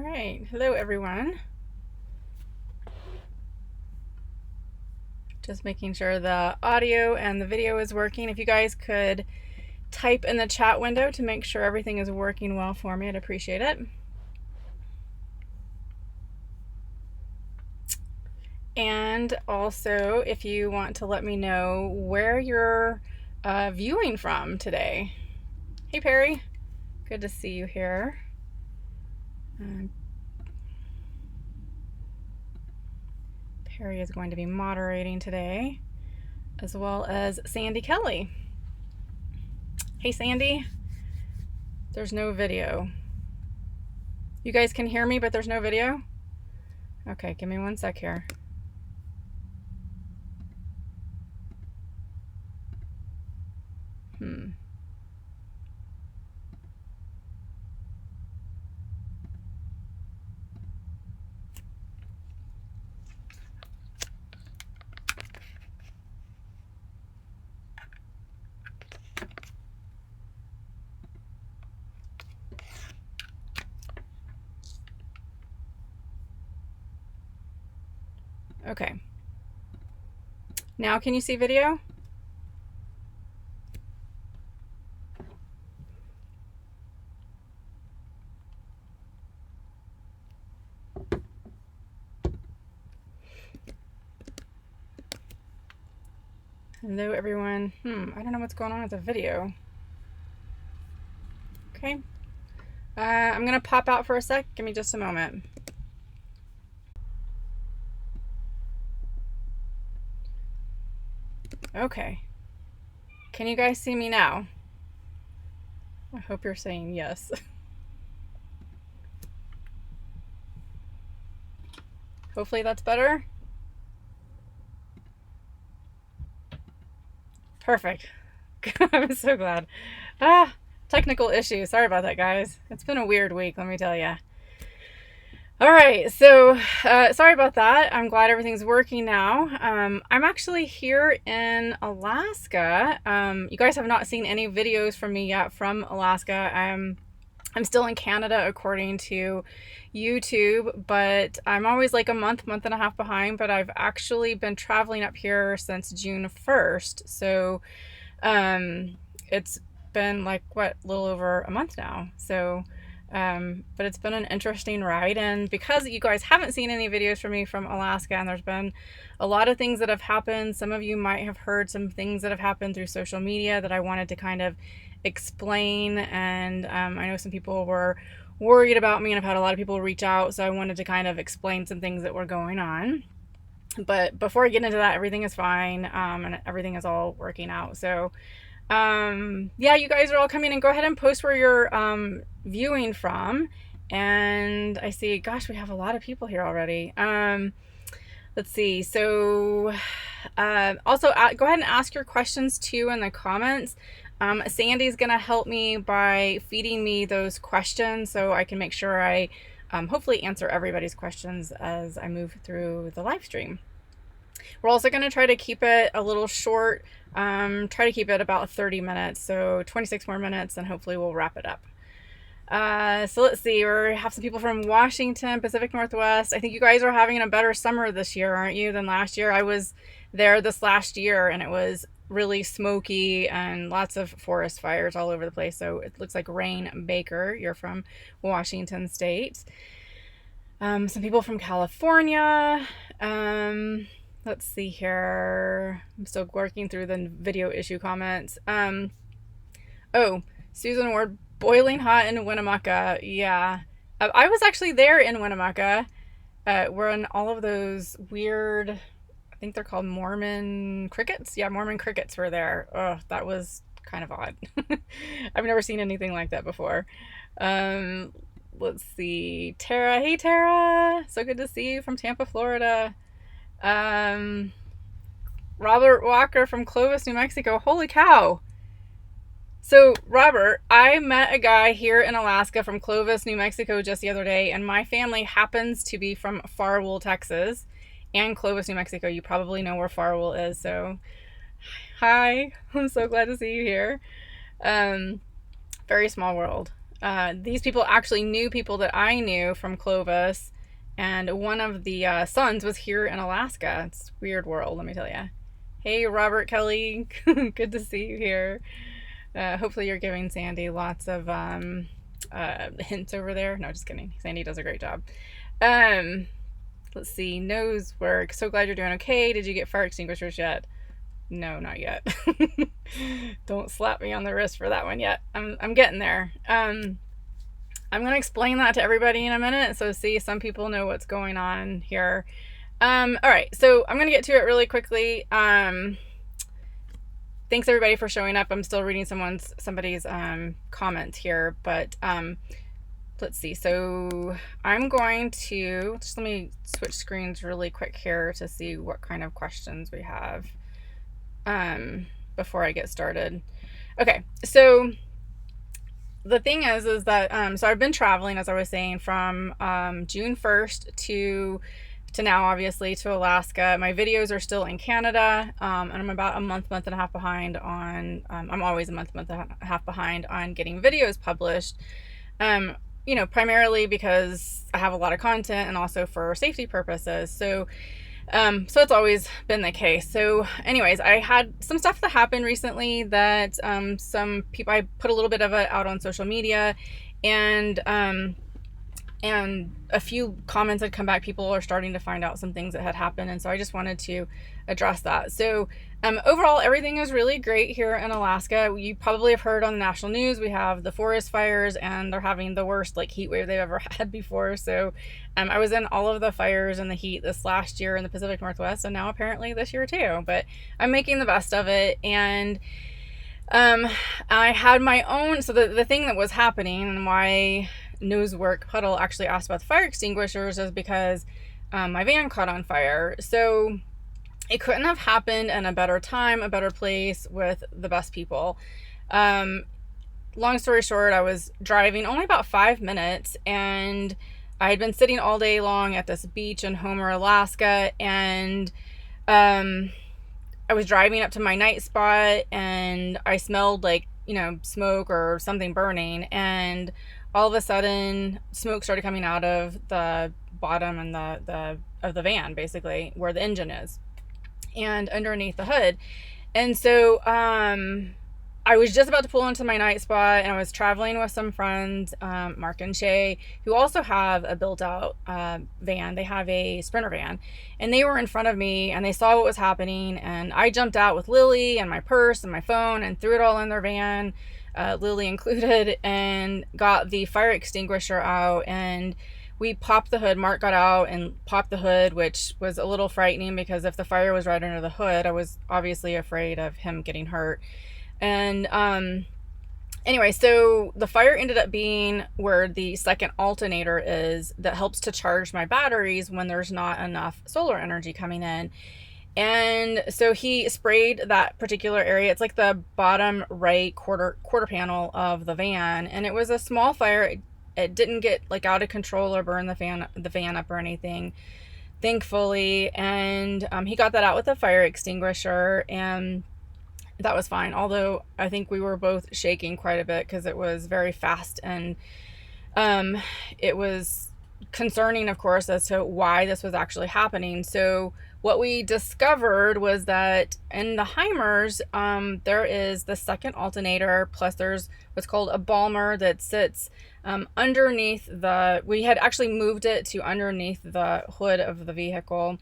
right, hello everyone. Just making sure the audio and the video is working. If you guys could type in the chat window to make sure everything is working well for me, I'd appreciate it. And also, if you want to let me know where you're viewing from today. Hey Perry, good to see you here. Perry is going to be moderating today, as well as Sandy Kelly. Hey Sandy, there's no video. You guys can hear me, but there's no video? Okay, give me one sec here. Okay. Now can you see video? Hello everyone. I don't know what's going on with the video. Okay. I'm gonna pop out for a sec. Give me just a moment. Okay. Can you guys see me now? I hope you're saying yes. Hopefully that's better. Perfect. I'm so glad. Technical issues. Sorry about that, guys. It's been a weird week, let me tell you. All right, so sorry about that. I'm glad everything's working now. I'm actually here in Alaska. You guys have not seen any videos from me yet from Alaska. I'm still in Canada according to YouTube, but I'm always like a month and a half behind, but I've actually been traveling up here since June 1st. So it's been like, what, a little over a month now. So but it's been an interesting ride, and because you guys haven't seen any videos from me from Alaska, and there's been a lot of things that have happened, some of you might have heard some things that have happened through social media that I wanted to kind of explain, and I know some people were worried about me, and I've had a lot of people reach out, so I wanted to kind of explain some things that were going on. But before I get into that, everything is fine, and everything is all working out. So yeah, you guys are all coming in. Go ahead and post where you're viewing from. And I see, gosh, we have a lot of people here already. Let's see. So also go ahead and ask your questions too in the comments. Sandy's gonna help me by feeding me those questions so I can make sure I hopefully answer everybody's questions as I move through the live stream. We're also going to try to keep it a little short, try to keep it about 30 minutes, so 26 more minutes, and hopefully we'll wrap it up. So let's see, we have some people from Washington, Pacific Northwest. I think you guys are having a better summer this year, aren't you, than last year? I was there this last year, and it was really smoky and lots of forest fires all over the place, so it looks like Rain Baker, you're from Washington State. Some people from California. Let's see here. I'm still working through the video issue comments. Oh, Susan Ward, boiling hot in Winnebago. Yeah. I was actually there in Winnebago. We're in all of those weird, I think they're called Mormon crickets. Yeah, Mormon crickets were there. Oh, that was kind of odd. I've never seen anything like that before. Let's see. Tara. Hey, Tara. So good to see you from Tampa, Florida. Robert Walker from Clovis, New Mexico. Holy cow. So Robert, I met a guy here in Alaska from Clovis, New Mexico just the other day, and my family happens to be from Farwell, Texas, and Clovis, New Mexico. You probably know where Farwell is, so hi. I'm so glad to see you here. Very small world. these people actually knew people that I knew from Clovis, and one of the sons was here in Alaska. It's a weird world, let me tell you. Hey, Robert Kelly, good to see you here. Hopefully you're giving Sandy lots of hints over there. No, just kidding. Sandy does a great job. Let's see, nose work. So glad you're doing okay. Did you get fire extinguishers yet? No, not yet. Don't slap me on the wrist for that one yet. I'm getting there. I'm going to explain that to everybody in a minute. So see, some people know what's going on here. All right, so I'm going to get to it really quickly. Thanks everybody for showing up. I'm still reading somebody's comments here, but let's see. So I'm going to just let me switch screens really quick here to see what kind of questions we have before I get started. Okay, so the thing is that so I've been traveling, as I was saying, from June 1st to now, obviously, to Alaska. My videos are still in Canada, and I'm about a month and a half behind on, I'm always a month and a half behind on getting videos published, you know, primarily because I have a lot of content and also for safety purposes. So it's always been the case. So anyways, I had some stuff that happened recently that some people, I put a little bit of it out on social media, and a few comments had come back. People are starting to find out some things that had happened, and so I just wanted to address that. So overall, everything is really great here in Alaska. You probably have heard on the national news, we have the forest fires, and they're having the worst like heat wave they've ever had before. So I was in all of the fires and the heat this last year in the Pacific Northwest, and now apparently this year too, but I'm making the best of it. And I had my own, so the thing that was happening and why Nosework Puddle actually asked about the fire extinguishers is because my van caught on fire. So it couldn't have happened in a better time, a better place, with the best people. Long story short, I was driving only about 5 minutes, and I had been sitting all day long at this beach in Homer, Alaska, and I was driving up to my night spot, and I smelled like, you know, smoke or something burning, and all of a sudden smoke started coming out of the bottom and of the van, basically where the engine is, and underneath the hood. And so I was just about to pull into my night spot, and I was traveling with some friends, Mark and Shay, who also have a built out van. They have a Sprinter van, and they were in front of me, and they saw what was happening, and I jumped out with Lily and my purse and my phone and threw it all in their van, Lily included, and got the fire extinguisher out, and we popped the hood. Mark got out and popped the hood, which was a little frightening because if the fire was right under the hood, I was obviously afraid of him getting hurt. And anyway, so the fire ended up being where the second alternator is that helps to charge my batteries when there's not enough solar energy coming in. And so he sprayed that particular area. It's like the bottom right quarter panel of the van, and it was a small fire. It didn't get like out of control or burn the van up or anything, thankfully. And he got that out with a fire extinguisher, and that was fine. Although I think we were both shaking quite a bit because it was very fast, and it was concerning, of course, as to why this was actually happening. So what we discovered was that in the Hymers, there is the second alternator, plus there's what's called a balmer that sits underneath we had actually moved it to underneath the hood of the vehicle,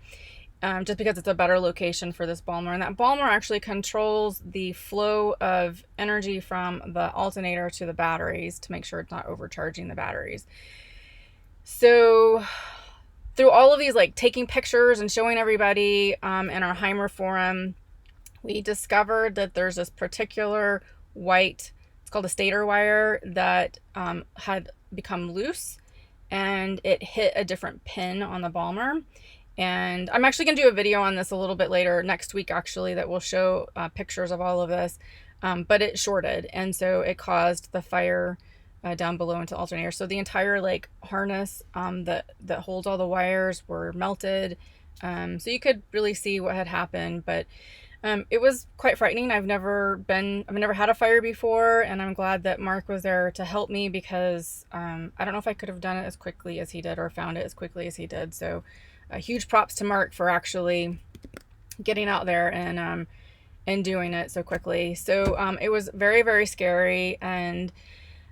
just because it's a better location for this balmer. And that balmer actually controls the flow of energy from the alternator to the batteries to make sure it's not overcharging the batteries. So through all of these, like taking pictures and showing everybody in our Hymer forum, we discovered that there's this particular white, it's called a stator wire, that had become loose, and it hit a different pin on the balmer. And I'm actually going to do a video on this a little bit later, next week actually, that will show pictures of all of this. But it shorted, and so it caused the fire down below into alternator. So the entire like harness that holds all the wires were melted. So you could really see what had happened. But It was quite frightening. I've never had a fire before, and I'm glad that Mark was there to help me because I don't know if I could have done it as quickly as he did or found it as quickly as he did. So huge props to Mark for actually getting out there and doing it so quickly. So it was very, very scary. And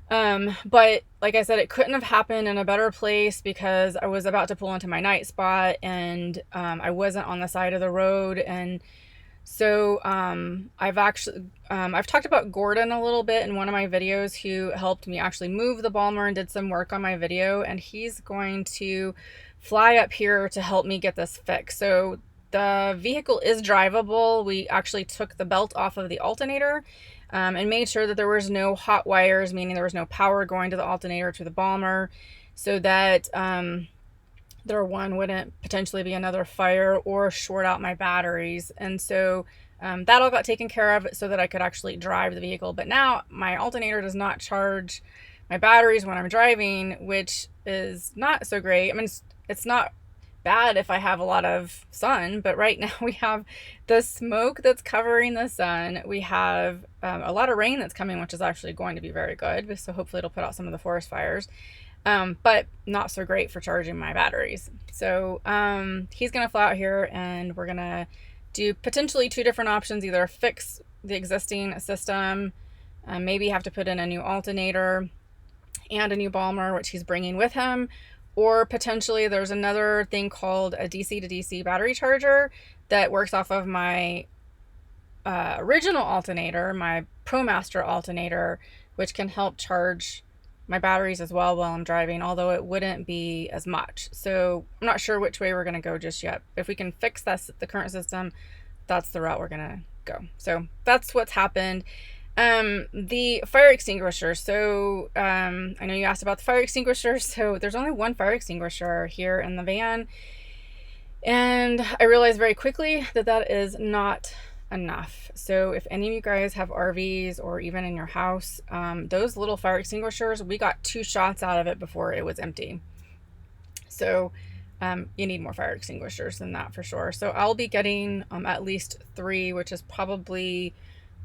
but like I said, it couldn't have happened in a better place because I was about to pull into my night spot, and I wasn't on the side of the road. And so I've talked about Gordon a little bit in one of my videos, who helped me actually move the Balmer and did some work on my video, and he's going to fly up here to help me get this fixed. So the vehicle is drivable. We actually took the belt off of the alternator and made sure that there was no hot wires, meaning there was no power going to the alternator to the Balmer, so that there wouldn't potentially be another fire or short out my batteries. And so that all got taken care of so that I could actually drive the vehicle. But now my alternator does not charge my batteries when I'm driving, which is not so great. I mean, it's not bad if I have a lot of sun, but right now we have the smoke that's covering the sun. We have a lot of rain that's coming, which is actually going to be very good. So hopefully it'll put out some of the forest fires. But not so great for charging my batteries. So he's gonna fly out here, and we're gonna do potentially two different options: either fix the existing system, maybe have to put in a new alternator and a new Balmer, which he's bringing with him, or potentially there's another thing called a DC to DC battery charger that works off of my original alternator, my ProMaster alternator, which can help charge my batteries as well while I'm driving, although it wouldn't be as much. So I'm not sure which way we're going to go just yet. If we can fix the current system, that's the route we're going to go. So that's what's happened. The fire extinguisher. So I know you asked about the fire extinguisher. So there's only one fire extinguisher here in the van, and I realized very quickly that that is not enough. So if any of you guys have RVs or even in your house, those little fire extinguishers, we got 2 shots out of it before it was empty. So you need more fire extinguishers than that for sure. So I'll be getting at least 3, which is probably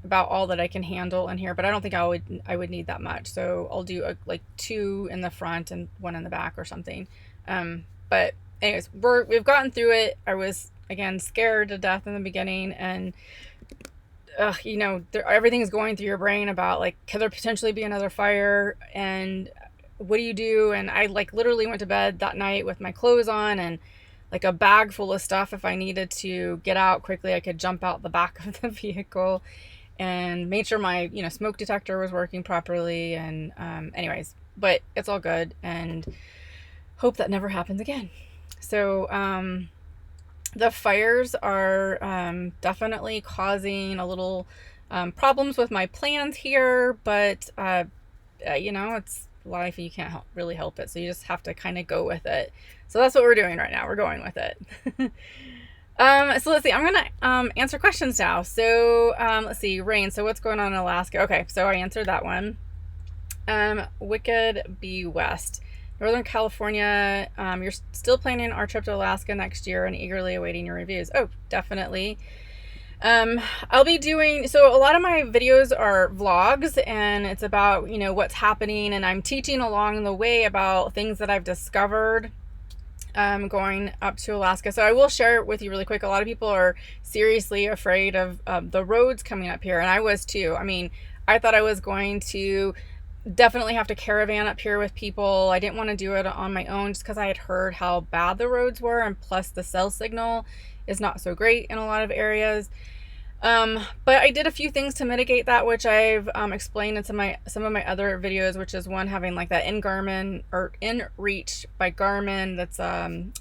about all that I can handle in here, but I don't think I would need that much. So I'll do like 2 in the front and 1 in the back or something. But anyways, we've gotten through it. I was, again, scared to death in the beginning, and you know, everything's going through your brain about like, could there potentially be another fire, and what do you do? And I like literally went to bed that night with my clothes on and like a bag full of stuff. If I needed to get out quickly, I could jump out the back of the vehicle, and made sure my, you know, smoke detector was working properly. And anyways, but it's all good, and hope that never happens again. So the fires are definitely causing a little problems with my plans here, but you know, it's life. You can't really help it, so you just have to kind of go with it. So that's what we're doing right now. We're going with it. So let's see. I'm gonna answer questions now. So let's see. Rain. So what's going on in Alaska? Okay, so I answered that one. Wicked B West. Northern California, you're still planning our trip to Alaska next year and eagerly awaiting your reviews. Oh, definitely. I'll be doing, so a lot of my videos are vlogs, and it's about, you know, what's happening, and I'm teaching along the way about things that I've discovered going up to Alaska. So I will share it with you really quick. A lot of people are seriously afraid of the roads coming up here, and I was too. I mean, I thought I was going to definitely have to caravan up here with people. I didn't want to do it on my own just because I had heard how bad the roads were, and plus the cell signal is not so great in a lot of areas. But I did a few things to mitigate that, which I've explained in some of my other videos, which is one, having like that InReach by Garmin. That's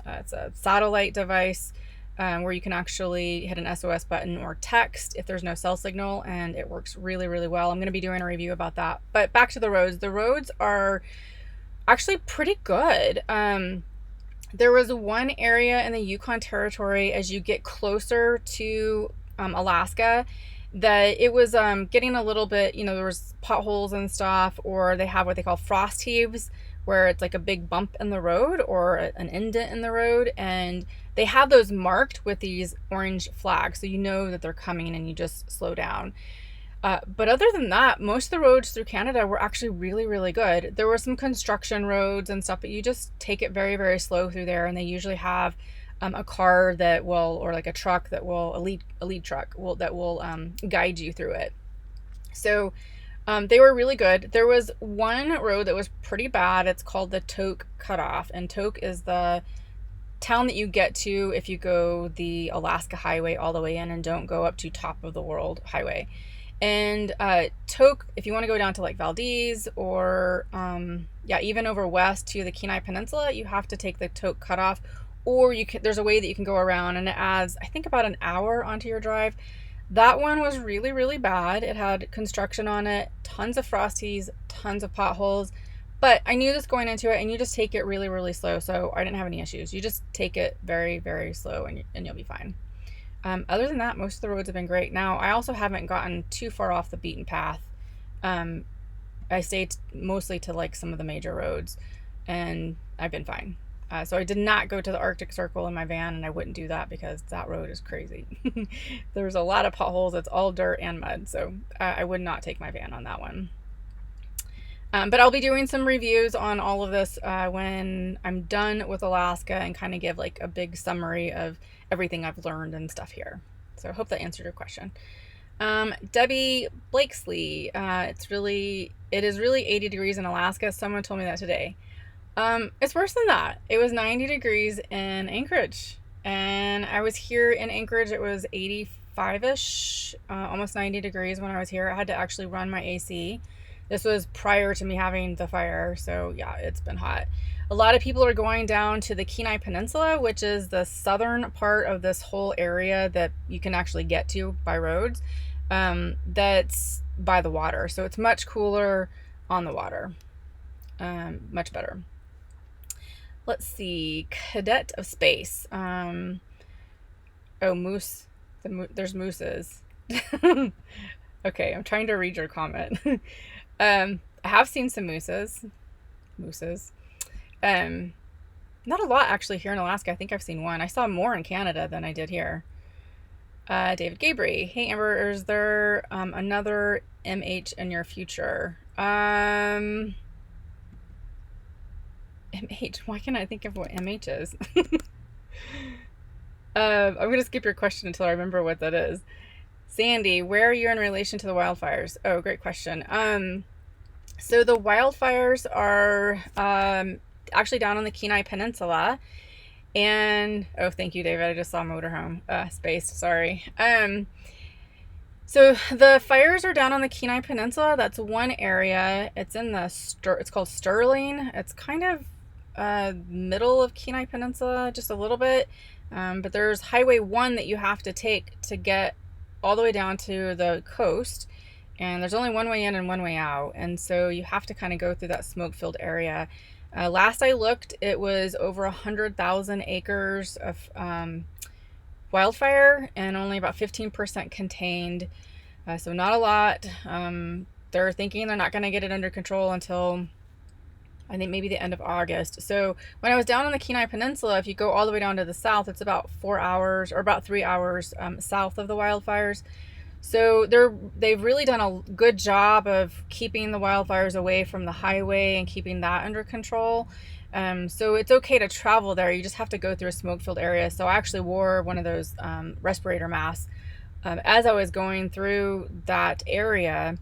it's a satellite device where you can actually hit an SOS button or text if there's no cell signal, and it works really, really well. I'm going to be doing a review about that. But back to the roads. The roads are actually pretty good. There was one area in the Yukon Territory as you get closer to Alaska that it was getting a little bit, you know, there was potholes and stuff, or they have what they call frost heaves, where it's like a big bump in the road or an indent in the road, and they have those marked with these orange flags, so you know that they're coming and you just slow down. But other than that, most of the roads through Canada were actually really, really good. There were some construction roads and stuff, but you just take it very, very slow through there, and they usually have a car that will, or like a truck that will, a lead truck will, that will guide you through it. So they were really good. There was one road that was pretty bad. It's called the Tok Cutoff, and Tok is the town that you get to if you go the Alaska Highway all the way in and don't go up to Top of the World Highway. And Tok, if you want to go down to like Valdez or even over west to the Kenai Peninsula, you have to take the Tok Cutoff, or you can, there's a way that you can go around, and it adds, I think, about an hour onto your drive. That one was really, really bad. It had construction on it, tons of frosties, tons of potholes, but I knew this going into it, and you just take it really, really slow, so I didn't have any issues. You just take it very, very slow, and you'll be fine. Other than that, most of the roads have been great. Now, I also haven't gotten too far off the beaten path. I stayed mostly to like some of the major roads, and I've been fine. So I did not go to the Arctic Circle in my van, and I wouldn't do that because that road is crazy. There's a lot of potholes. It's all dirt and mud, so I would not take my van on that one. But I'll be doing some reviews on all of this when I'm done with Alaska, and kind of give like a big summary of everything I've learned and stuff here. So I hope that answered your question. Debbie Blakesley, it is really 80 degrees in Alaska. Someone told me that today. It's worse than that. It was 90 degrees in Anchorage, and I was here in Anchorage. It was 85-ish, almost 90 degrees when I was here. I had to actually run my AC. This was prior to me having the fire, so yeah, it's been hot. A lot of people are going down to the Kenai Peninsula, which is the southern part of this whole area that you can actually get to by roads. That's by the water, so it's much cooler on the water. Much better. Let's see, Cadet of Space. Oh, moose. There's mooses. Okay, I'm trying to read your comment. I have seen some mooses. Not a lot actually here in Alaska. I think I've seen one. I saw more in Canada than I did here. David Gabry. Hey Amber, is there another MH in your future? MH. Why can't I think of what MH is? I'm going to skip your question until I remember what that is. Sandy, where are you in relation to the wildfires? Oh, great question. So the wildfires are actually down on the Kenai Peninsula. And, oh, thank you, David. I just saw motorhome space. Sorry. So the fires are down on the Kenai Peninsula. That's one area. It's in it's called Sterling. It's kind of middle of Kenai Peninsula, just a little bit. But there's Highway 1 that you have to take to get all the way down to the coast, and there's only one way in and one way out, and so you have to kind of go through that smoke-filled area. Last I looked, it was over 100,000 acres of wildfire, and only about 15% contained, so not a lot. They're thinking they're not going to get it under control until I think maybe the end of August. So when I was down on the Kenai Peninsula, if you go all the way down to the south, it's about 4 hours or about 3 hours south of the wildfires. So they've really done a good job of keeping the wildfires away from the highway and keeping that under control. So it's okay to travel there. You just have to go through a smoke-filled area. So I actually wore one of those respirator masks as I was going through that area.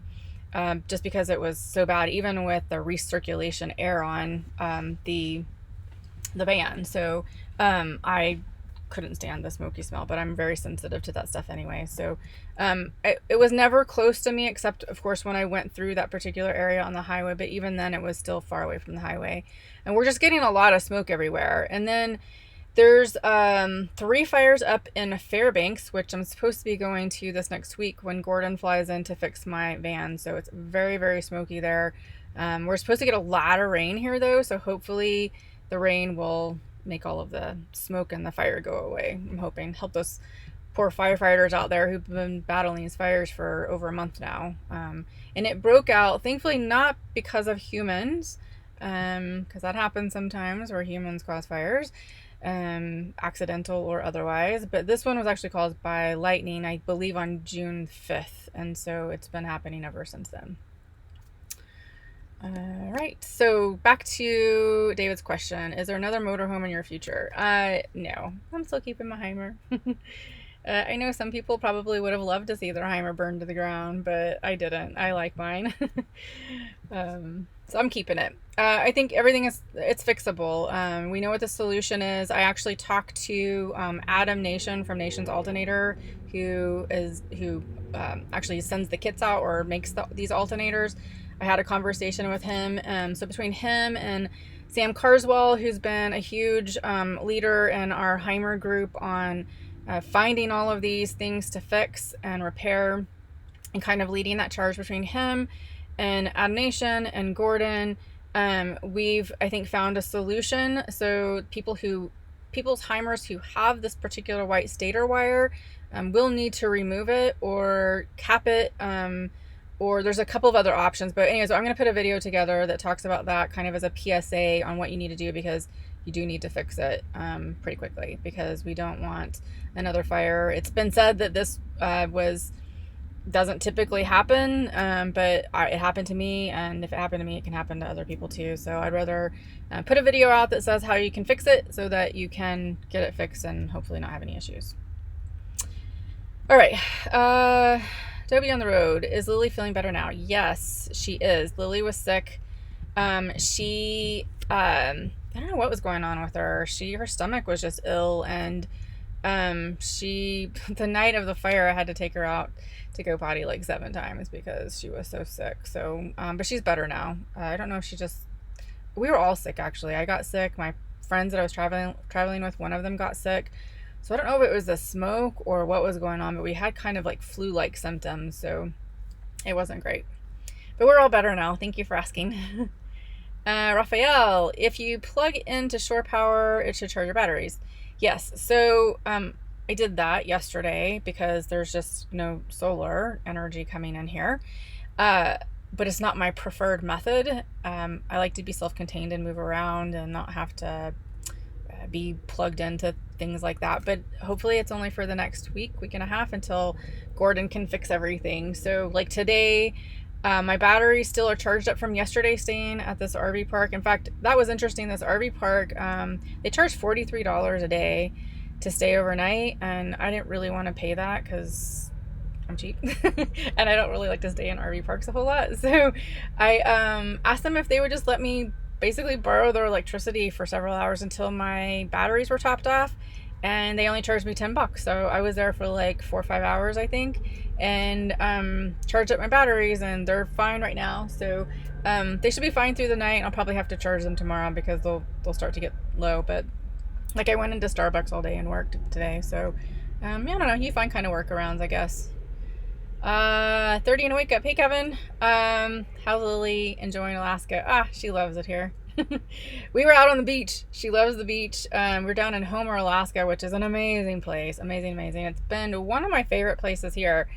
Just because it was so bad, even with the recirculation air on the van. So I couldn't stand the smoky smell, but I'm very sensitive to that stuff anyway. So it was never close to me, except of course when I went through that particular area on the highway, but even then it was still far away from the highway. And we're just getting a lot of smoke everywhere. And then there's 3 fires up in Fairbanks, which I'm supposed to be going to this next week when Gordon flies in to fix my van. So it's very, very smoky there. We're supposed to get a lot of rain here though, so hopefully the rain will make all of the smoke and the fire go away. I'm hoping. Help those poor firefighters out there who've been battling these fires for over a month now. And it broke out, thankfully not because of humans. because that happens sometimes where humans cause fires, accidental or otherwise. But this one was actually caused by lightning, I believe, on June 5th, and so it's been happening ever since then. All right, so back to David's question. Is there another motorhome in your future? No, I'm still keeping my Hymer. I know some people probably would have loved to see their Hymer burned to the ground, but I didn't. I like mine. So I'm keeping it. I think everything it's fixable. We know what the solution is. I actually talked to Adam Nation from Nation's Alternator, who actually sends the kits out or makes these alternators. I had a conversation with him. So between him and Sam Carswell, who's been a huge leader in our Hymer group on finding all of these things to fix and repair, and kind of leading that charge between him and Adam Nation and Gordon, we've, I think, found a solution. So people's Hymers who have this particular white stator wire will need to remove it or cap it, or there's a couple of other options. But anyways, I'm going to put a video together that talks about that kind of as a PSA on what you need to do, because you do need to fix it pretty quickly, because we don't want another fire. It's been said that this doesn't typically happen, but it happened to me, and if it happened to me, it can happen to other people too. So I'd rather put a video out that says how you can fix it so that you can get it fixed and hopefully not have any issues. All right, Toby on the road. Is Lily feeling better now? Yes, she is. Lily was sick. She I don't know what was going on with her. Her stomach was just ill, and the night of the fire, I had to take her out to go potty like 7 times because she was so sick. So but she's better now. I don't know if we were all sick, actually. I got sick. My friends that I was traveling with, one of them got sick. So I don't know if it was the smoke or what was going on, but we had kind of like flu-like symptoms, so it wasn't great. But we're all better now. Thank you for asking. Raphael, if you plug into shore power, it should charge your batteries. Yes, so I did that yesterday because there's just no solar energy coming in here. But it's not my preferred method. I like to be self-contained and move around and not have to be plugged into things like that. But hopefully it's only for the next week and a half until Gordon can fix everything. So like today, my batteries still are charged up from yesterday staying at this RV park. In fact, that was interesting. This RV park, they charge $43 a day to stay overnight, and I didn't really want to pay that because I'm cheap and I don't really like to stay in RV parks a whole lot. So I asked them if they would just let me basically borrow their electricity for several hours until my batteries were topped off, and they only charged me $10. So I was there for like 4 or 5 hours, I think, and charged up my batteries, and they're fine right now. So they should be fine through the night. I'll probably have to charge them tomorrow because they'll start to get low. But like, I went into Starbucks all day and worked today, so yeah, I don't know, you find kind of workarounds, I guess. 30 and a wake up. Hey Kevin, how's Lily enjoying Alaska? She loves it here. We were out on the beach. She loves the beach. We're down in Homer, Alaska, which is an amazing place. Amazing. It's been one of my favorite places here.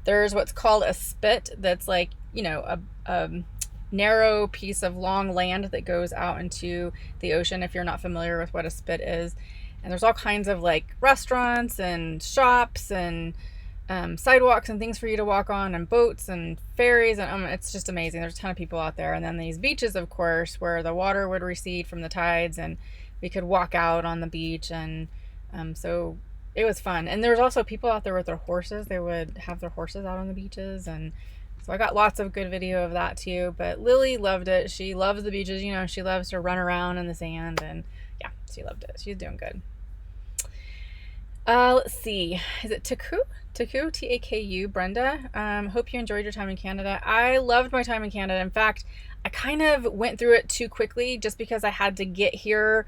There's what's called a spit that's like, a narrow piece of long land that goes out into the ocean, if you're not familiar with what a spit is. And there's all kinds of like restaurants and shops and sidewalks and things for you to walk on, and boats and ferries, and it's just amazing. There's a ton of people out there. And then these beaches, of course, where the water would recede from the tides and we could walk out on the beach, and so it was fun. And there's also people out there with their horses. They would have their horses out on the beaches, and so I got lots of good video of that too. But Lily loved it. She loves the beaches. She loves to run around in the sand, and yeah, she loved it. She's doing good. Let's see. Is it Taku? Taku, Brenda. Hope you enjoyed your time in Canada. I loved my time in Canada. In fact, I kind of went through it too quickly just because I had to get here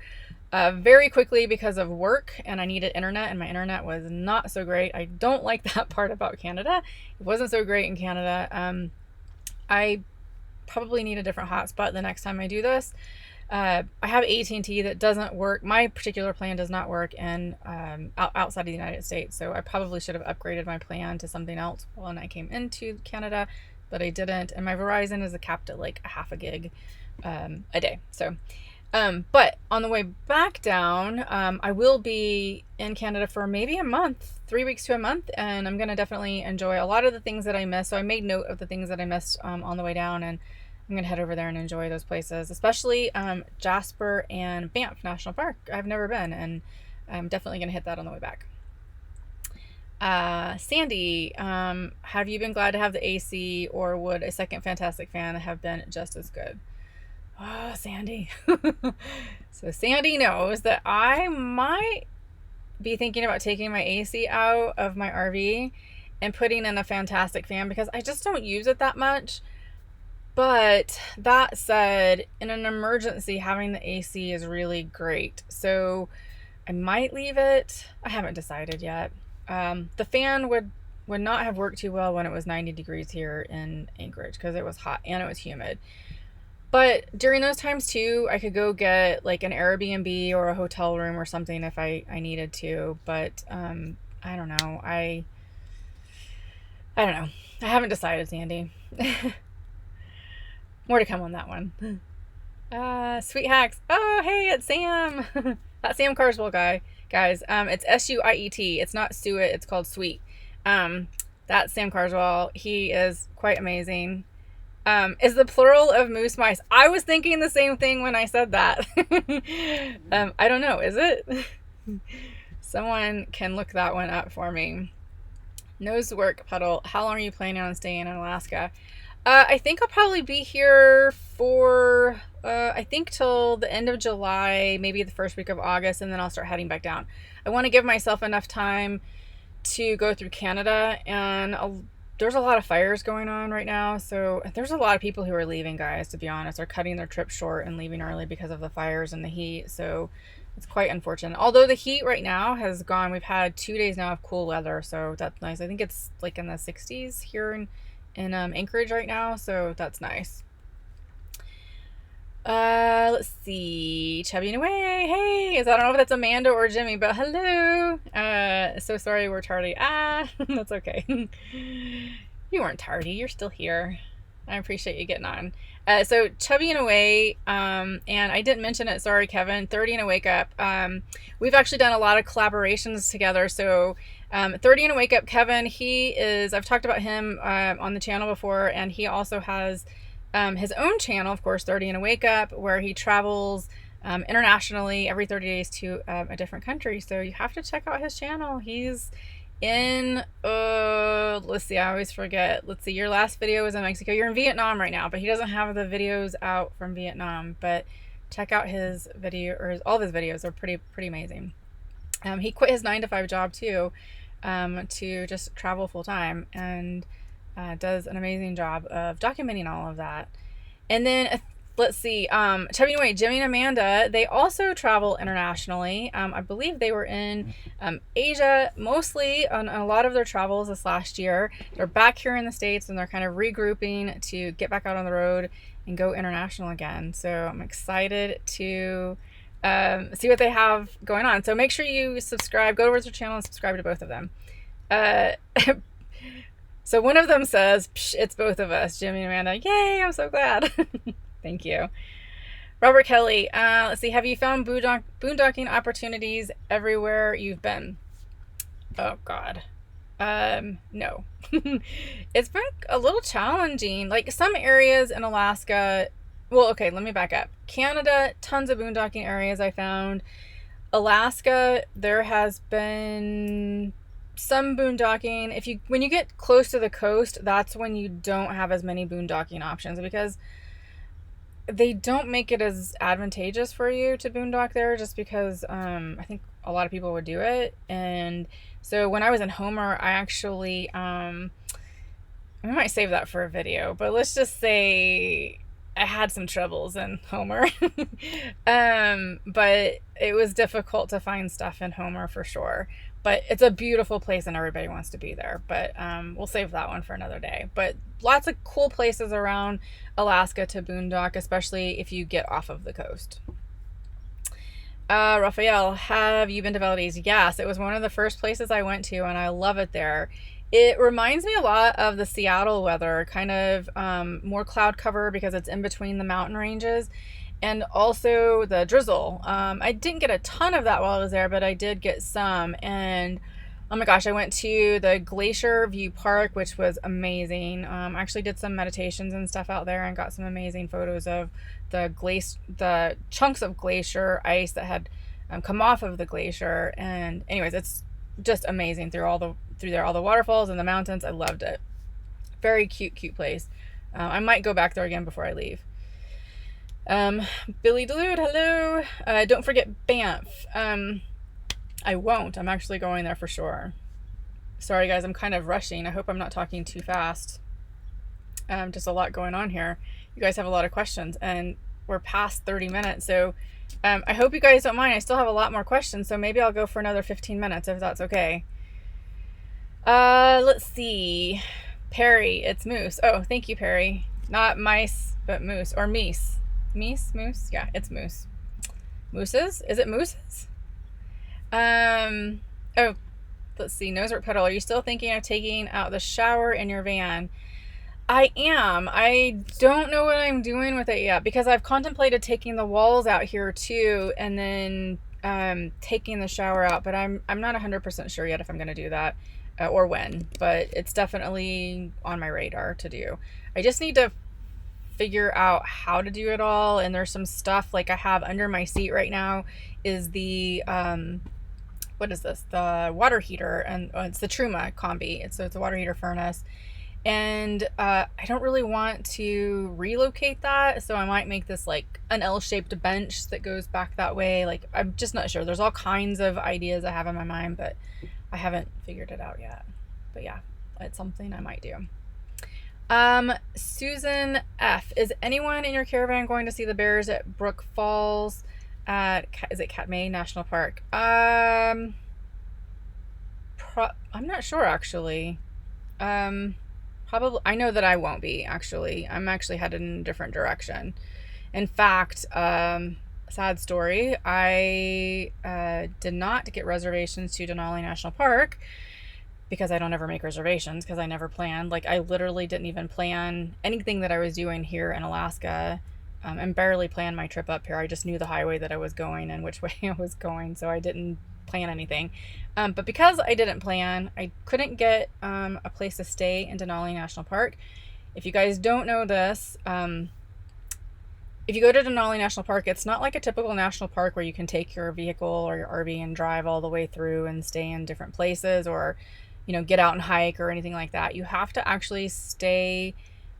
very quickly because of work, and I needed internet, and my internet was not so great. I don't like that part about Canada. It wasn't so great in Canada. I probably need a different hotspot the next time I do this. I have AT&T that doesn't work. My particular plan does not work in outside of the United States, so I probably should have upgraded my plan to something else when I came into Canada, but I didn't. And my Verizon is capped at like a half a gig, a day. So, but on the way back down, I will be in Canada for maybe a month, 3 weeks to a month, and I'm going to definitely enjoy a lot of the things that I missed. So I made note of the things that I missed on the way down, and I'm going to head over there and enjoy those places, especially Jasper and Banff National Park. I've never been, and I'm definitely going to hit that on the way back. Sandy, have you been glad to have the AC, or would a second Fantastic fan have been just as good? Oh, Sandy. So Sandy knows that I might be thinking about taking my AC out of my RV and putting in a Fantastic fan because I just don't use it that much. But that said, in an emergency, having the AC is really great. So I might leave it. I haven't decided yet. The fan would not have worked too well when it was 90 degrees here in Anchorage because it was hot and it was humid. But during those times too, I could go get like an Airbnb or a hotel room or something if I needed to. But I don't know. I don't know. I haven't decided, Sandy. More to come on that one. Sweet hacks. Oh, hey, it's Sam. That Sam Carswell guy. Guys, it's Suiet. It's not Suet, it's called Sweet. That's Sam Carswell. He is quite amazing. Is the plural of moose mice? I was thinking the same thing when I said that. I don't know. Is it? Someone can look that one up for me. Nose work puddle. How long are you planning on staying in Alaska? I think I'll probably be here for, I think till the end of July, maybe the first week of August, and then I'll start heading back down. I want to give myself enough time to go through Canada, and there's a lot of fires going on right now, so there's a lot of people who are leaving, guys, to be honest. They're cutting their trip short and leaving early because of the fires and the heat, so it's quite unfortunate. Although the heat right now has gone, we've had 2 days now of cool weather, so that's nice. I think it's like in the 60s here in Anchorage right now, so that's nice. Let's see. Chubby and away. Hey, I don't know if that's Amanda or Jimmy, but hello. So sorry we're tardy. That's okay. You weren't tardy. You're still here. I appreciate you getting on. So Chubby and Away, and I didn't mention it. Sorry, Kevin. 30 and a Wake Up. We've actually done a lot of collaborations together. So 30 and a Wake Up, Kevin, I've talked about him on the channel before, and he also has his own channel, of course, 30 and a Wake Up, where he travels internationally every 30 days to a different country. So you have to check out his channel. He's in, let's see, I always forget. Let's see, your last video was in Mexico. You're in Vietnam right now, but he doesn't have the videos out from Vietnam. But check out his video, or all of his videos are pretty amazing. He quit his 9-to-5 job too, to just travel full time, and does an amazing job of documenting all of that. And then let's see, Chubby Away, Jimmy and Amanda, they also travel internationally. I believe they were in Asia mostly on a lot of their travels this last year. They're back here in the States, and they're kind of regrouping to get back out on the road and go international again. So I'm excited to see what they have going on. So make sure you subscribe, go over to their channel and subscribe to both of them. So one of them says, it's both of us, Jimmy and Amanda. Yay, I'm so glad. Thank you. Robert Kelly, let's see, have you found boondocking opportunities everywhere you've been? Oh, God. No. It's been a little challenging. Like some areas in Alaska, well, okay, let me back up. Canada, tons of boondocking areas I found. Alaska, there has been some boondocking. When you get close to the coast, that's when you don't have as many boondocking options, because they don't make it as advantageous for you to boondock there, just because I think a lot of people would do it. And so when I was in Homer, I actually I might save that for a video, but let's just say I had some troubles in Homer. But it was difficult to find stuff in Homer for sure. But it's a beautiful place and everybody wants to be there. But we'll save that one for another day. But lots of cool places around Alaska to boondock, especially if you get off of the coast. Raphael, have you been to Valdez? Yes, it was one of the first places I went to, and I love it there. It reminds me a lot of the Seattle weather, kind of more cloud cover because it's in between the mountain ranges, and also the drizzle. I didn't get a ton of that while I was there, but I did get some. And oh my gosh, I went to the Glacier View Park, which was amazing. I actually did some meditations and stuff out there and got some amazing photos of the chunks of glacier ice that had come off of the glacier. And anyways, it's just amazing through there, all the waterfalls and the mountains. I loved it. Very cute place. I might go back there again before I leave. Billy Delude, hello. Don't forget Banff. I won't. I'm actually going there for sure. Sorry guys, I'm kind of rushing. I hope I'm not talking too fast. Just a lot going on here. You guys have a lot of questions and we're past 30 minutes. So I hope you guys don't mind. I still have a lot more questions, so maybe I'll go for another 15 minutes if that's okay. Let's see. Perry, it's moose. Oh, thank you, Perry. Not mice, but moose. Or meese. Moose? Yeah, it's moose. Mooses? Is it mooses? Oh, let's see. Nose root pedal. Are you still thinking of taking out the shower in your van? I am. I don't know what I'm doing with it yet because I've contemplated taking the walls out here too and then taking the shower out, but I'm not 100% sure yet if I'm going to do that or when, but it's definitely on my radar to do. I just need to figure out how to do it all, and there's some stuff like I have under my seat right now is the what is this? The water heater, and it's the Truma combi. It's a water heater furnace. And I don't really want to relocate that, so I might make this like an L-shaped bench that goes back that way. Like, I'm just not sure. There's all kinds of ideas I have in my mind, but I haven't figured it out yet. But yeah, it's something I might do. Susan F. Is anyone in your caravan going to see the bears at Brook Falls at, is it Katmai National Park? I'm not sure actually. Probably, I know that I won't be actually. I'm actually headed in a different direction. In fact, sad story, I did not get reservations to Denali National Park because I don't ever make reservations because I never planned. Like, I literally didn't even plan anything that I was doing here in Alaska and barely planned my trip up here. I just knew the highway that I was going and which way I was going, so I didn't plan anything. But because I didn't plan, I couldn't get a place to stay in Denali National Park. If you guys don't know this, if you go to Denali National Park, it's not like a typical national park where you can take your vehicle or your RV and drive all the way through and stay in different places or, you know, get out and hike or anything like that. You have to actually stay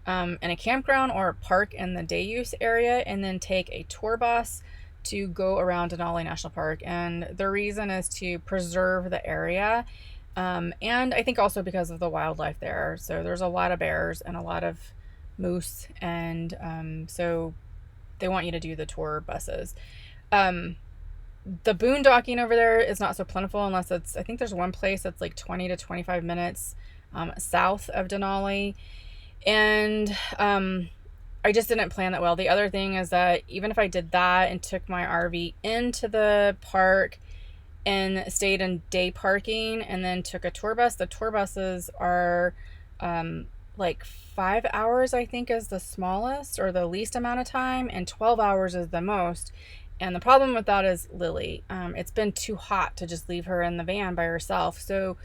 in a campground or a park in the day use area and then take a tour bus to go around Denali National Park. And the reason is to preserve the area. And I think also because of the wildlife there. So there's a lot of bears and a lot of moose. And so they want you to do the tour buses. The boondocking over there is not so plentiful unless it's, I think there's one place that's like 20 to 25 minutes south of Denali. And I just didn't plan that well. The other thing is that even if I did that and took my RV into the park and stayed in day parking and then took a tour bus, the tour buses are like 5 hours, I think, is the smallest or the least amount of time, and 12 hours is the most. And the problem with that is Lily. It's been too hot to just leave her in the van by herself. So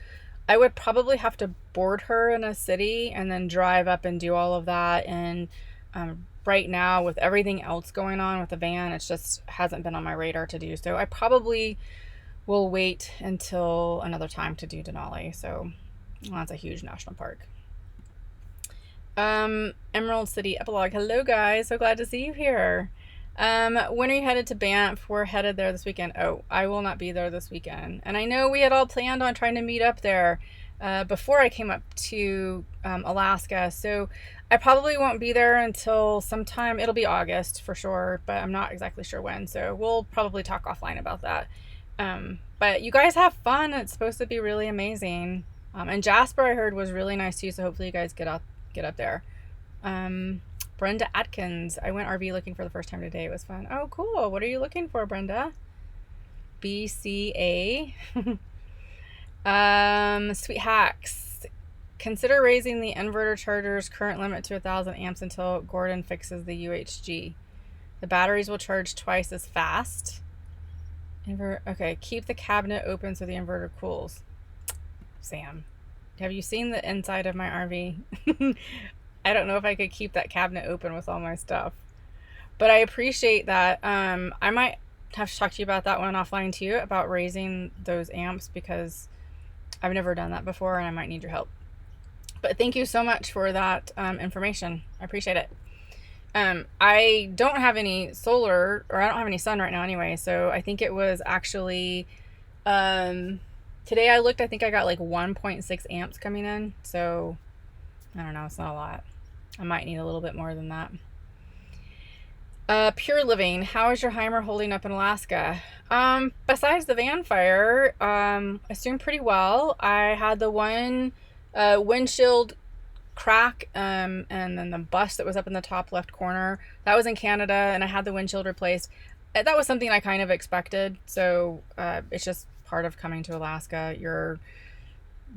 I would probably have to board her in a city and then drive up and do all of that. And right now, with everything else going on with the van, it just hasn't been on my radar to do. So I probably will wait until another time to do Denali. So that's a huge national park. Emerald City Epilogue. Hello guys, so glad to see you here. When are you headed to Banff? We're headed there this weekend. Oh, I will not be there this weekend. And I know we had all planned on trying to meet up there before I came up to Alaska. So I probably won't be there until sometime. It'll be August for sure, but I'm not exactly sure when. So we'll probably talk offline about that. But you guys have fun. It's supposed to be really amazing. And Jasper, I heard, was really nice too. So hopefully you guys get up there. Brenda Atkins. I went RV looking for the first time today. It was fun. Oh, cool. What are you looking for, Brenda? BCA. Sweet Hacks. Consider raising the inverter charger's current limit to 1,000 amps until Gordon fixes the UHG. The batteries will charge twice as fast. Okay, keep the cabinet open so the inverter cools. Sam, have you seen the inside of my RV? I don't know if I could keep that cabinet open with all my stuff. But I appreciate that. I might have to talk to you about that one offline too, about raising those amps, because I've never done that before and I might need your help. But thank you so much for that information. I appreciate it. I don't have any solar, or I don't have any sun right now anyway, so I think it was actually, today I looked, I think I got like 1.6 amps coming in, so I don't know, it's not a lot. I might need a little bit more than that. Pure Living, how is your Hymer holding up in Alaska? Besides the van fire, it's doing pretty well. I had the one windshield crack, and then the bust that was up in the top left corner, that was in Canada, and I had the windshield replaced. That was something I kind of expected, so it's just part of coming to Alaska. You're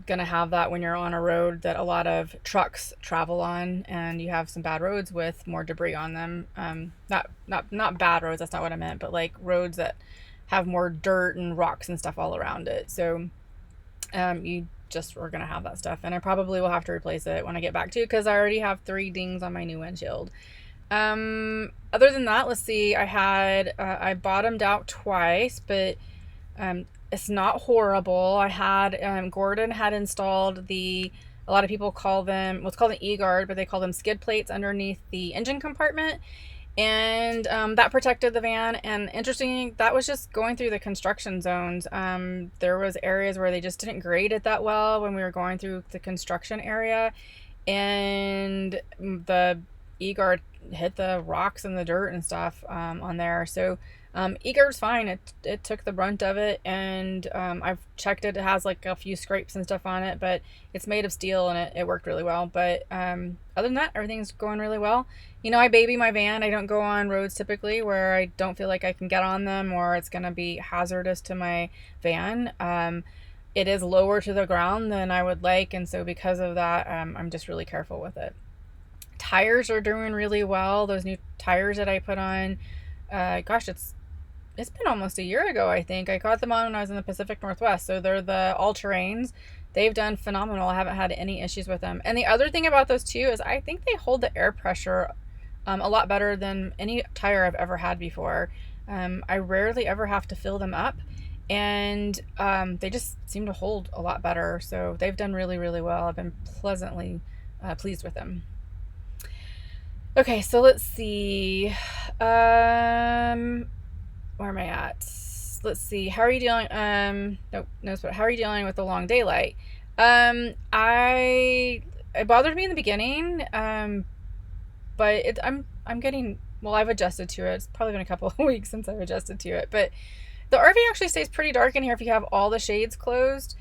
gonna have that when you're on a road that a lot of trucks travel on, and you have some bad roads with more debris on them. Not bad roads, that's not what I meant, but like roads that have more dirt and rocks and stuff all around it. So you just are gonna have that stuff, and I probably will have to replace it when I get back to, because I already have 3 dings on my new windshield. Other than that, let's see, I bottomed out twice, but it's not horrible. I had Gordon had installed a lot of people call them, what's called an E-guard, but they call them skid plates underneath the engine compartment, and that protected the van. And interesting, that was just going through the construction zones. There was areas where they just didn't grade it that well when we were going through the construction area, and the E-guard hit the rocks and the dirt and stuff on there. So E-guard's fine. It took the brunt of it, and I've checked it. It has like a few scrapes and stuff on it, but it's made of steel, and it worked really well. But other than that, everything's going really well. You know, I baby my van. I don't go on roads typically where I don't feel like I can get on them, or it's going to be hazardous to my van. It is lower to the ground than I would like, and so because of that, I'm just really careful with it. Tires are doing really well. Those new tires that I put on, gosh, it's been almost a year ago, I think. I got them on when I was in the Pacific Northwest. So they're the all-terrains. They've done phenomenal. I haven't had any issues with them. And the other thing about those too is I think they hold the air pressure a lot better than any tire I've ever had before. I rarely ever have to fill them up, and they just seem to hold a lot better. So they've done really, really well. I've been pleasantly pleased with them. Okay, so let's see. Where am I at? Let's see. How are you dealing? Nope, no spot. How are you dealing with the long daylight? It bothered me in the beginning, but I'm getting, well, I've adjusted to it. It's probably been a couple of weeks since I've adjusted to it, but the RV actually stays pretty dark in here if you have all the shades closed.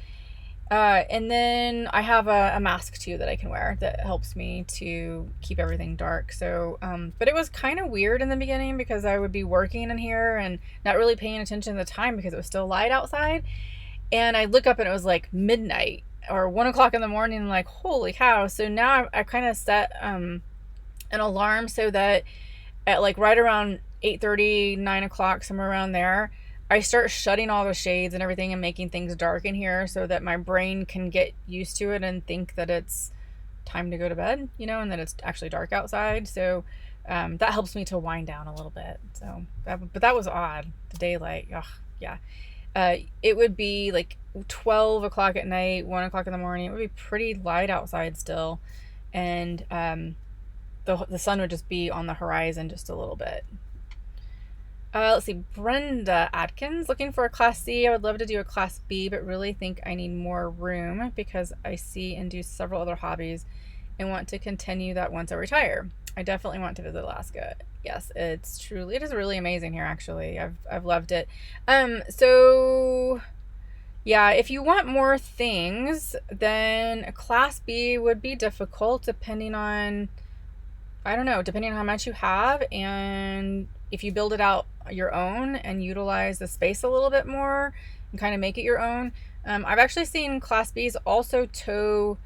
And then I have a mask too that I can wear that helps me to keep everything dark. So, but it was kind of weird in the beginning because I would be working in here and not really paying attention to the time because it was still light outside. And I look up and it was like midnight or 1 o'clock in the morning, and like, holy cow. So now I kind of set, an alarm so that at like right around 8:30, 9 o'clock, somewhere around there, I start shutting all the shades and everything and making things dark in here so that my brain can get used to it and think that it's time to go to bed, you know, and that it's actually dark outside. So that helps me to wind down a little bit. So, but that was odd. The daylight, yeah. It would be like 12 o'clock at night, 1 o'clock in the morning. It would be pretty light outside still. And the sun would just be on the horizon just a little bit. Let's see, Brenda Atkins, looking for a Class C. I would love to do a Class B, but really think I need more room because I see and do several other hobbies and want to continue that once I retire. I definitely want to visit Alaska. Yes, it is really amazing here, actually. I've loved it. So yeah, if you want more things, then a Class B would be difficult depending on, I don't know, depending on how much you have, and if you build it out your own and utilize the space a little bit more and kind of make it your own. I've actually seen Class Bs also tow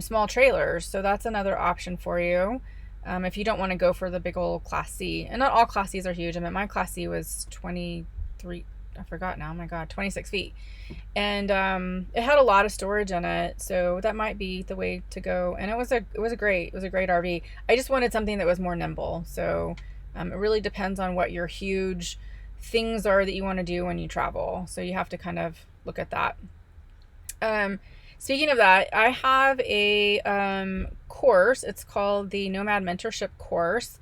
small trailers. So that's another option for you. If you don't want to go for the big old Class C. And not all Class Cs are huge. I mean, my Class C was 23, I forgot now, oh my God, 26 feet. And it had a lot of storage in it, so that might be the way to go. And it was a great RV. I just wanted something that was more nimble. So it really depends on what your huge things are that you want to do when you travel. So you have to kind of look at that. Speaking of that, I have a course. It's called the Nomad Mentorship course.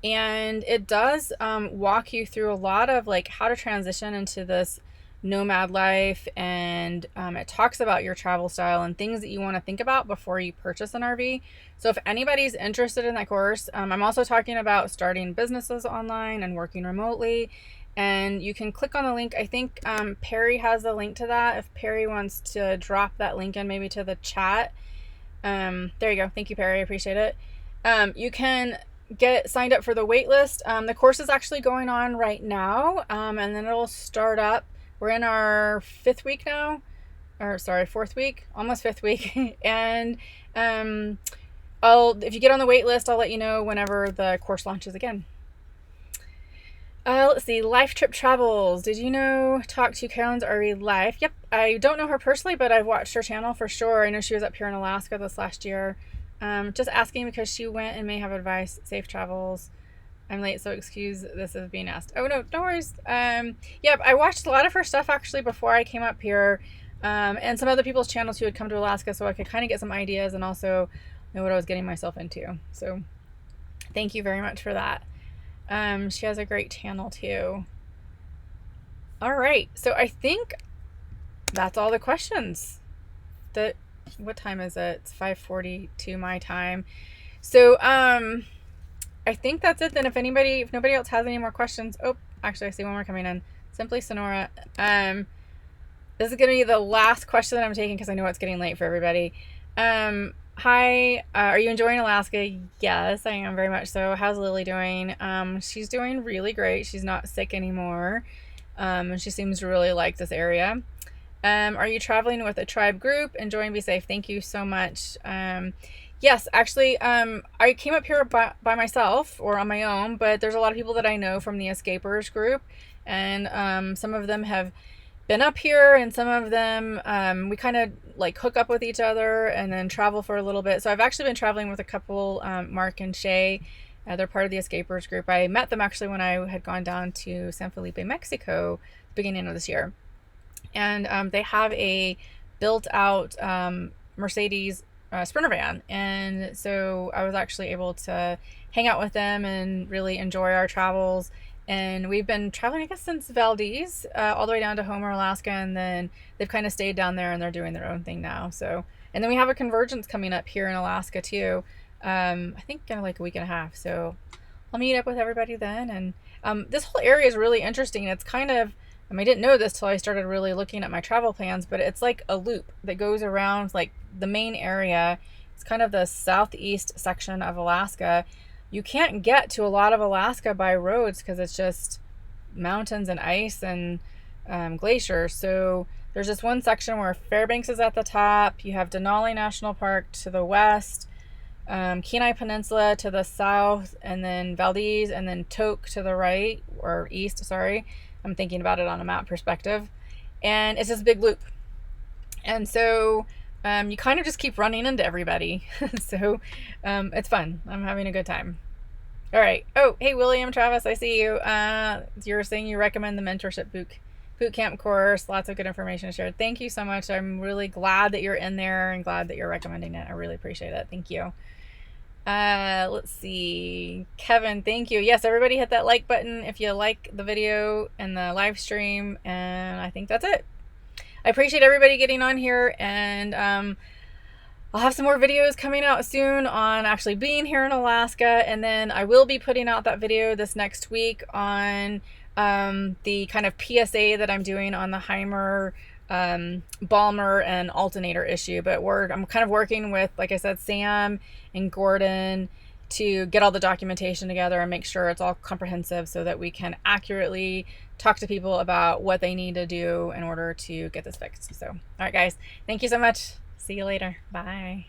And it does walk you through a lot of like how to transition into this nomad life. And it talks about your travel style and things that you want to think about before you purchase an RV. So if anybody's interested in that course, I'm also talking about starting businesses online and working remotely. And you can click on the link. I think Perry has the link to that. If Perry wants to drop that link in maybe to the chat. There you go. Thank you, Perry. I appreciate it. You can get signed up for the wait list. The course is actually going on right now. And then it'll start up. We're in our 5th week now. Or sorry, 4th week. Almost 5th week. And if you get on the wait list, I'll let you know whenever the course launches again. Let's see, Life Trip Travels. Did you know, talk to Carolyn's RV Life? Yep, I don't know her personally, but I've watched her channel for sure. I know she was up here in Alaska this last year. Just asking because she went and may have advice. Safe travels. I'm late, so excuse this is being asked. Oh, no worries. Yep, I watched a lot of her stuff actually before I came up here. And some other people's channels who had come to Alaska, so I could kind of get some ideas and also know what I was getting myself into. So thank you very much for that. She has a great channel too. All right. So I think that's all the questions. What time is it? It's 5:42 my time. So, I think that's it then. If nobody else has any more questions. Oh, actually I see one more coming in. Simply Sonora. This is going to be the last question that I'm taking because I know it's getting late for everybody. Hi, are you enjoying Alaska? Yes, I am very much so. How's Lily doing? She's doing really great. She's not sick anymore. And she seems to really like this area. Are you traveling with a tribe group? Enjoy and be safe. Thank you so much. Yes, actually, I came up here by myself or on my own, but there's a lot of people that I know from the Escapers group. And some of them have been up here, and some of them we kind of like hook up with each other and then travel for a little bit. So I've actually been traveling with a couple, Mark and Shay. They're part of the Escapers group. I met them actually when I had gone down to San Felipe, Mexico, beginning of this year. And they have a built out Mercedes Sprinter van. And so I was actually able to hang out with them and really enjoy our travels. And we've been traveling, I guess, since Valdez, all the way down to Homer, Alaska. And then they've kind of stayed down there and they're doing their own thing now. So, and then we have a convergence coming up here in Alaska too. I think in like a week and a half. So I'll meet up with everybody then. And this whole area is really interesting. It's kind of, I didn't know this till I started really looking at my travel plans, but it's like a loop that goes around like the main area. It's kind of the southeast section of Alaska. You can't get to a lot of Alaska by roads because it's just mountains and ice and glaciers. So there's this one section where Fairbanks is at the top. You have Denali National Park to the west, Kenai Peninsula to the south, and then Valdez, and then Tok to the right, or east, sorry. I'm thinking about it on a map perspective. And it's this big loop. And so you kind of just keep running into everybody. So it's fun. I'm having a good time. All right. Oh, hey, William, Travis, I see you. You're saying you recommend the mentorship boot camp course. Lots of good information shared. Thank you so much. I'm really glad that you're in there and glad that you're recommending it. I really appreciate it. Thank you. Let's see. Kevin, thank you. Yes, everybody hit that like button if you like the video and the live stream. And I think that's it. I appreciate everybody getting on here, and I'll have some more videos coming out soon on actually being here in Alaska, and then I will be putting out that video this next week on the kind of PSA that I'm doing on the Hymer Balmer and alternator issue. But I'm kind of working with, like I said, Sam and Gordon to get all the documentation together and make sure it's all comprehensive so that we can accurately talk to people about what they need to do in order to get this fixed. So, all right, guys, thank you so much. See you later. Bye.